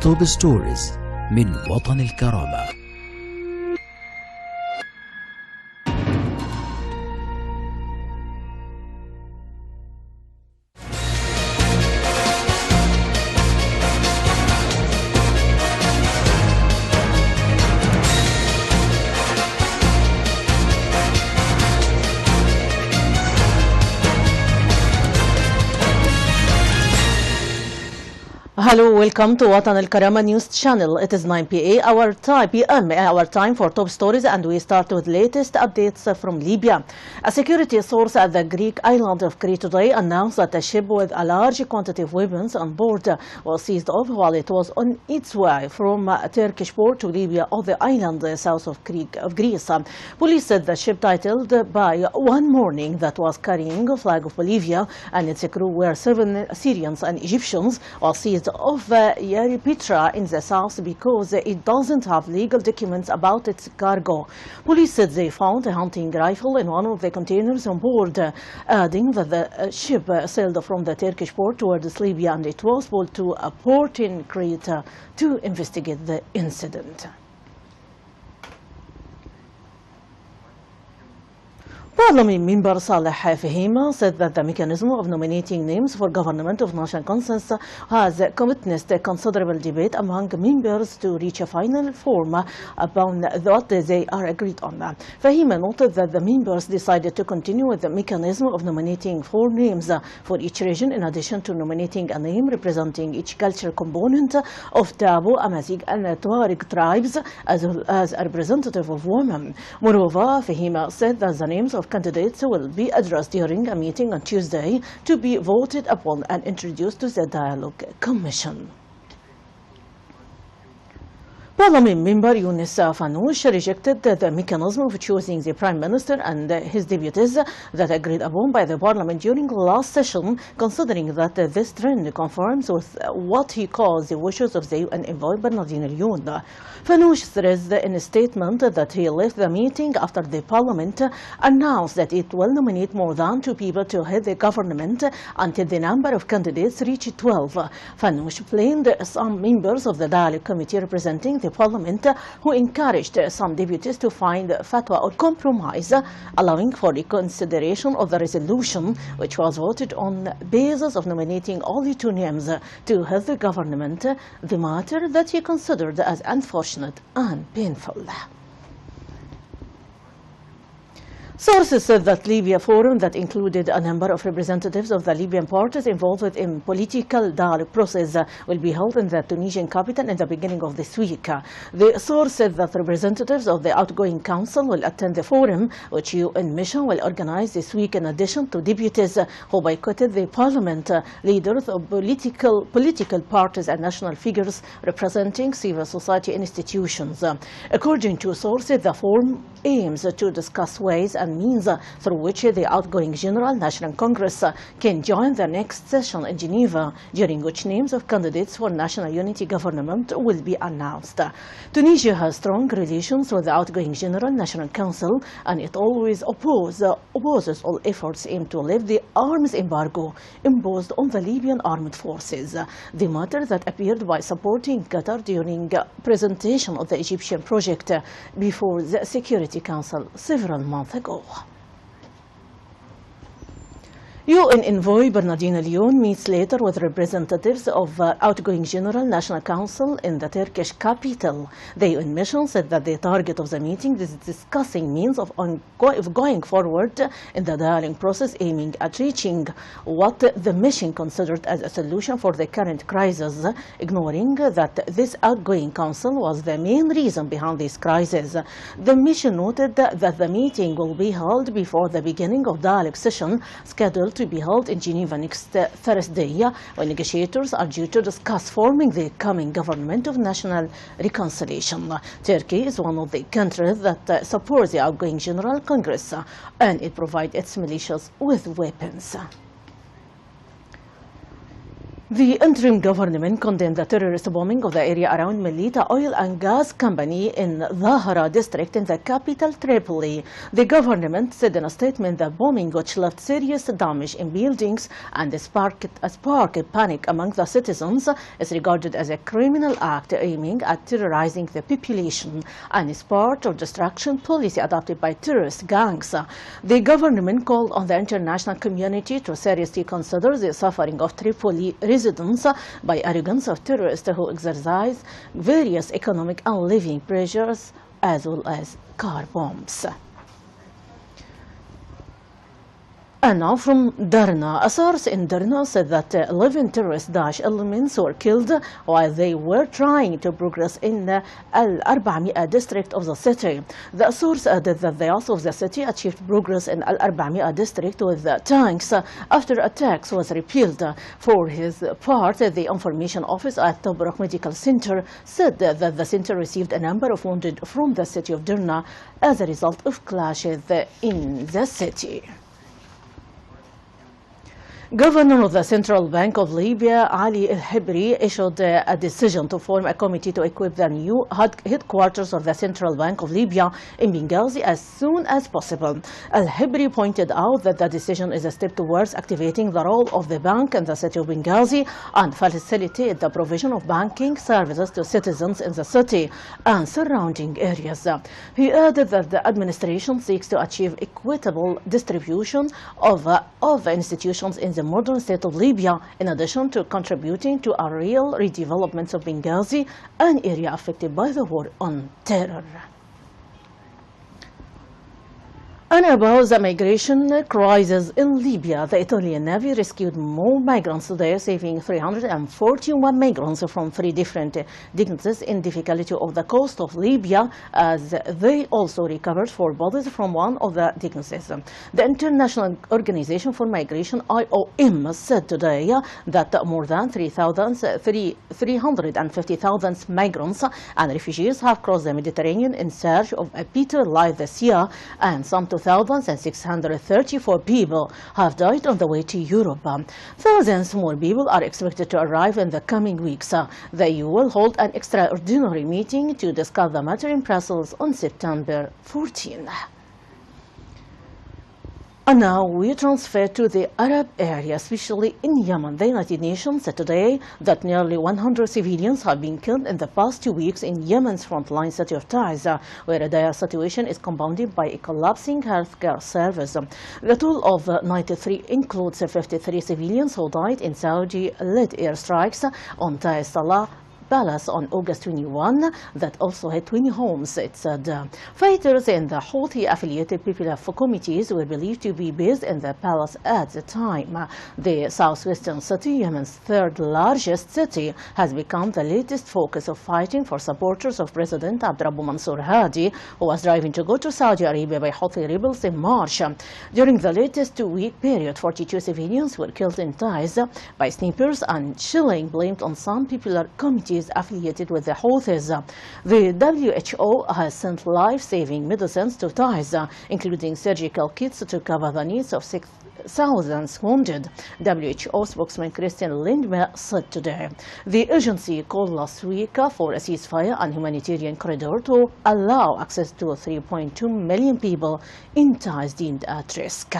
توب ستوريز من وطن الكرامة. Hello, welcome to Watan Al Karama News Channel. It is 9 p.m. our time for top stories, and we start with latest updates from Libya. A security source at the Greek island of Crete today announced that a ship with a large quantity of weapons on board was seized off while it was on its way from a Turkish port to Libya on the island south of Greece. Police said the ship, titled by One Morning, that was carrying a flag of Bolivia and its crew were 7 Syrians and Egyptians, was seized of Yaripitra in the south because it doesn't have legal documents about its cargo. Police said they found a hunting rifle in one of the containers on board, adding that the ship sailed from the Turkish port towards Libya and it was pulled to a port in Crete to investigate the incident. Parliament member Saleh Fahima said that the mechanism of nominating names for government of national consensus has witnessed considerable debate among members to reach a final form upon what they are agreed on. Fahima noted that the members decided to continue with the mechanism of nominating 4 names for each region, in addition to nominating a name representing each cultural component of Tabo, Amazigh and Tuareg tribes, as well as a representative of women. Moreover, Fahima said that the names of candidates will be addressed during a meeting on Tuesday to be voted upon and introduced to the Dialogue Commission. Parliament member Yunus Fanoush rejected the mechanism of choosing the Prime Minister and his deputies that agreed upon by the Parliament during the last session, considering that this trend confirms with what he calls the wishes of the UN envoy Bernardino Leon. Fanoush stressed in a statement that he left the meeting after the Parliament announced that it will nominate more than 2 people to head the government until the number of candidates reached 12. Fanoush blamed some members of the Dialogue Committee representing the Parliament who encouraged some deputies to find fatwa or compromise, allowing for reconsideration of the resolution, which was voted on the basis of nominating only 2 names to head the government, the matter that he considered as unfortunate and painful. Sources said that Libya Forum, that included a number of representatives of the Libyan parties involved in political dialogue process, will be held in the Tunisian capital in the beginning of this week. The source said that representatives of the outgoing council will attend the forum, which UN mission will organize this week, in addition to deputies who boycotted the parliament, leaders of political parties and national figures representing civil society institutions. According to sources, the forum aims to discuss ways and means through which the outgoing General National Congress can join the next session in Geneva, during which names of candidates for national unity government will be announced. Tunisia has strong relations with the outgoing General National Council, and it always opposes all efforts aimed to lift the arms embargo imposed on the Libyan armed forces, the matter that appeared by supporting Qatar during presentation of the Egyptian project before the Security Council several months ago. UN envoy Bernardino Leon meets later with representatives of outgoing General National Council in the Turkish capital. The UN mission said that the target of the meeting is discussing means of going forward in the dialogue process, aiming at reaching what the mission considered as a solution for the current crisis, ignoring that this outgoing council was the main reason behind this crisis. The mission noted that the meeting will be held before the beginning of dialogue session scheduled to be held in Geneva next Thursday, when negotiators are due to discuss forming the coming government of national reconciliation. Turkey is one of the countries that supports the outgoing General Congress, and it provides its militias with weapons. The interim government condemned the terrorist bombing of the area around Melita Oil and Gas Company in Dhahra district in the capital Tripoli. The government said in a statement that bombing, which left serious damage in buildings and sparked panic among the citizens, is regarded as a criminal act aiming at terrorizing the population and is part of destruction policy adopted by terrorist gangs. The government called on the international community to seriously consider the suffering of Tripoli residents by arrogance of terrorists who exercise various economic and living pressures as well as car bombs. And now from Darna. A source in Darna said that 11 terrorist Daesh elements were killed while they were trying to progress in the Al-Arba'mi'a district of the city. The source added that the youth of the city achieved progress in Al-Arba'mi'a district with tanks after attacks was repelled. For his part, the information office at Tobruk Medical Center said that the center received a number of wounded from the city of Darna as a result of clashes in the city. Governor of the Central Bank of Libya, Ali Al-Hibri, issued a decision to form a committee to equip the new headquarters of the Central Bank of Libya in Benghazi as soon as possible. Al-Hibri pointed out that the decision is a step towards activating the role of the bank in the city of Benghazi and facilitate the provision of banking services to citizens in the city and surrounding areas. He added that the administration seeks to achieve equitable distribution of institutions in the modern state of Libya, in addition to contributing to a real redevelopment of Benghazi, an area affected by the war on terror. And about the migration crisis in Libya, the Italian Navy rescued more migrants today, saving 341 migrants from 3 different dignitaries in difficulty of the coast of Libya, as they also recovered 4 bodies from one of the dignitaries. The International Organization for Migration, IOM, said today that more than 350,000 migrants and refugees have crossed the Mediterranean in search of a better life this year, and some 2,634 people have died on the way to Europe. Thousands more people are expected to arrive in the coming weeks. The EU will hold an extraordinary meeting to discuss the matter in Brussels on September 14. And now we transfer to the Arab area, especially in Yemen. The United Nations said today that nearly 100 civilians have been killed in the past 2 weeks in Yemen's frontline city of Taiz, where a dire situation is compounded by a collapsing healthcare service. The total of 93 includes 53 civilians who died in Saudi-led airstrikes on Taiz Salah Palace on August 21 that also hit 20 homes, it said. Fighters in the Houthi-affiliated People committees were believed to be based in the palace at the time. The southwestern city, Yemen's 3rd largest city, has become the latest focus of fighting for supporters of President Abdrabbu Mansour Hadi, who was driving to go to Saudi Arabia by Houthi rebels in March. During the latest 2-week period, 42 civilians were killed in Taiz by snipers and shelling blamed on some popular committees affiliated with the Houthis. The WHO has sent life-saving medicines to Taiz, including surgical kits to cover the needs of 6,000 wounded. WHO spokesman Christian Lindmer said today. The agency called last week for a ceasefire and humanitarian corridor to allow access to 3.2 million people in Taiz deemed at risk.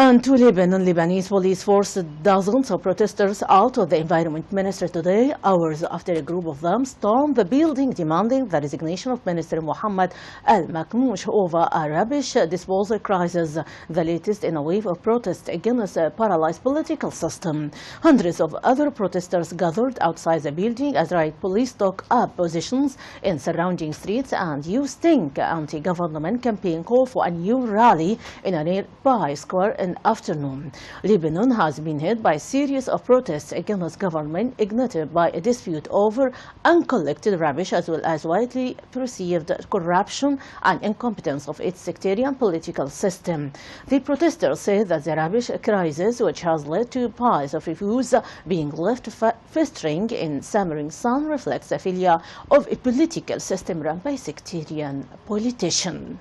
And to Lebanon, Lebanese police forced dozens of protesters out of the environment ministry today, hours after a group of them stormed the building demanding the resignation of Minister Mohammed Al-Makmoush over a rubbish disposal crisis, the latest in a wave of protests against a paralyzed political system. Hundreds of other protesters gathered outside the building as riot police took up positions in surrounding streets and used anti-government campaign call for a new rally in a nearby square in afternoon. Lebanon has been hit by a series of protests against government ignited by a dispute over uncollected rubbish, as well as widely perceived corruption and incompetence of its sectarian political system. The protesters say that the rubbish crisis, which has led to piles of refuse being left festering in simmering sun, reflects the failure of a political system run by sectarian politicians.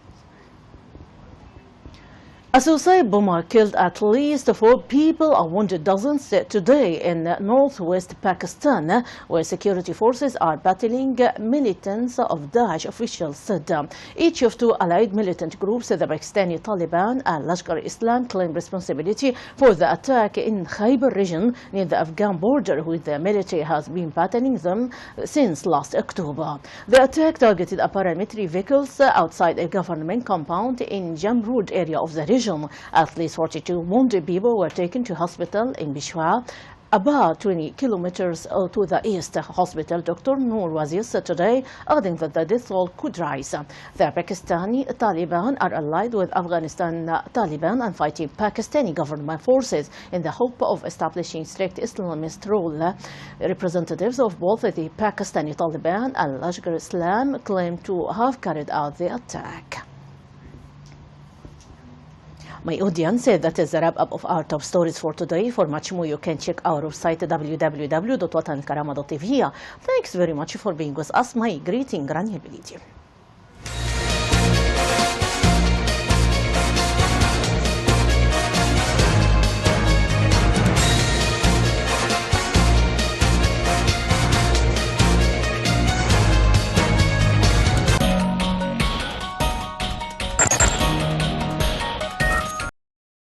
A suicide bomber killed at least 4 people and wounded dozens today in northwest Pakistan, where security forces are battling militants of Daesh, officials said. Each of 2 allied militant groups, the Pakistani Taliban and Lashkar-e-Islam, claim responsibility for the attack in Khyber region near the Afghan border, where the military has been battling them since last October. The attack targeted a paramilitary vehicles outside a government compound in Jamrud area of the region. At least 42 wounded people were taken to hospital in Bishwa, about 20 kilometers to the east. Hospital Dr. Noor Wazir said today, adding that the death toll could rise. The Pakistani Taliban are allied with Afghanistan Taliban and fighting Pakistani government forces in the hope of establishing strict Islamist rule. Representatives of both the Pakistani Taliban and Lashkar-e-Islam claim to have carried out the attack. My audience, that is the wrap-up of our top stories for today. For much more, you can check our website www.watankarama.tv. Thanks very much for being with us. My greeting, Rانيا البليدى.